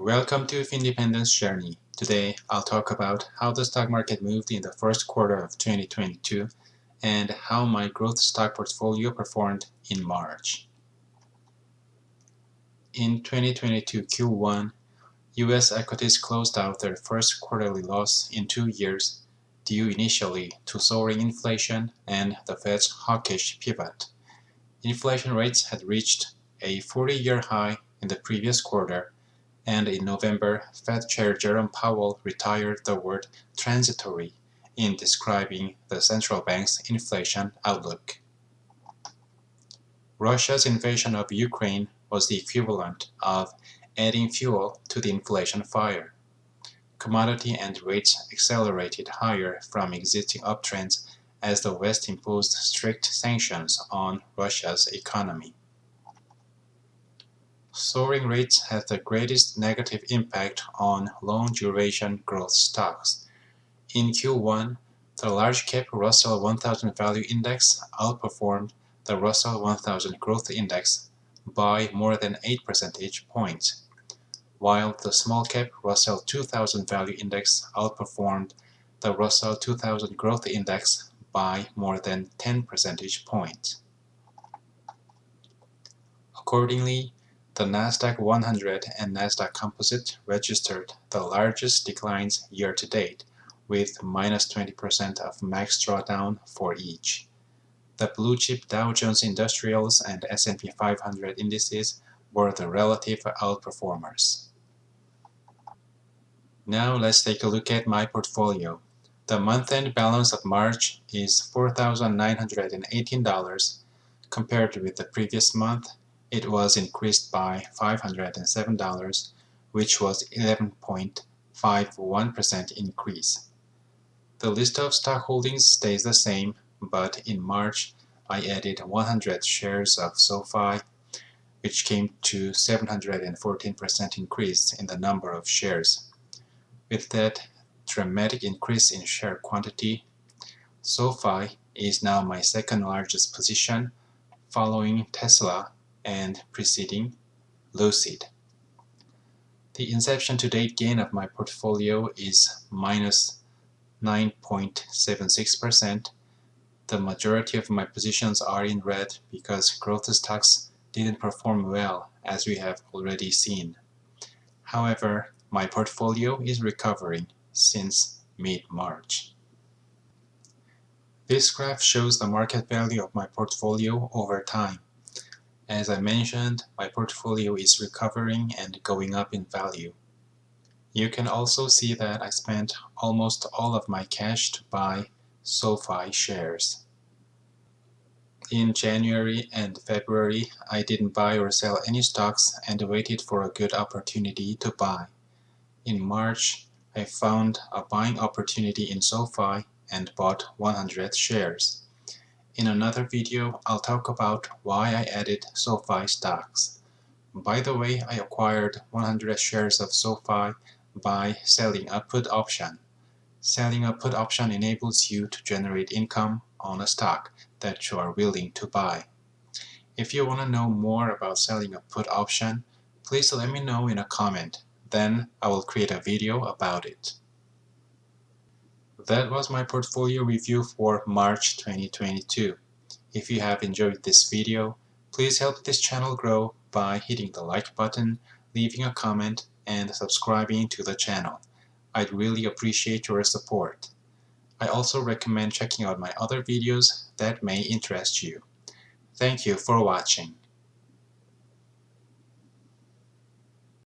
Welcome to Independence Journey. Today, I'll talk about how the stock market moved in the first quarter of 2022 and how my growth stock portfolio performed in March. In 2022 Q1, US equities closed out their first quarterly loss in 2 years, due initially to soaring inflation and the Fed's hawkish pivot. Inflation rates had reached a 40-year high in the previous quarter, and in November, Fed Chair Jerome Powell retired the word transitory in describing the central bank's inflation outlook. Russia's invasion of Ukraine was the equivalent of adding fuel to the inflation fire. Commodity and rates accelerated higher from existing uptrends as the West imposed strict sanctions on Russia's economy. Soaring rates had the greatest negative impact on long-duration growth stocks. In Q1, the large-cap Russell 1000 Value Index outperformed the Russell 1000 Growth Index by more than 8 percentage points, while the small-cap Russell 2000 Value Index outperformed the Russell 2000 Growth Index by more than 10 percentage points. Accordingly, the Nasdaq 100 and Nasdaq Composite registered the largest declines year-to-date, with minus 20% of max drawdown for each. The blue-chip Dow Jones Industrials and S&P 500 indices were the relative outperformers. Now let's take a look at my portfolio. The month-end balance of March is $4,918. Compared with the previous month, it was increased by $507, which was 11.51% increase. The list of stock holdings stays the same, but in March, I added 100 shares of SoFi, which came to 714% increase in the number of shares. With that dramatic increase in share quantity, SoFi is now my second largest position, following Tesla and preceding Lucid. The inception to date gain of my portfolio is minus 9.76%. The majority of my positions are in red because growth stocks didn't perform well, as we have already seen. However, my portfolio is recovering since mid-March. This graph shows the market value of my portfolio over time. As I mentioned, my portfolio is recovering and going up in value. You can also see that I spent almost all of my cash to buy SoFi shares. In January and February, I didn't buy or sell any stocks and waited for a good opportunity to buy. In March, I found a buying opportunity in SoFi and bought 100 shares. In another video, I'll talk about why I added SoFi stocks. By the way, I acquired 100 shares of SoFi by selling a put option. Selling a put option enables you to generate income on a stock that you are willing to buy. If you want to know more about selling a put option, please let me know in a comment. Then I will create a video about it. That was my portfolio review for March 2022. If you have enjoyed this video, please help this channel grow by hitting the like button, leaving a comment, and subscribing to the channel. I'd really appreciate your support. I also recommend checking out my other videos that may interest you. Thank you for watching.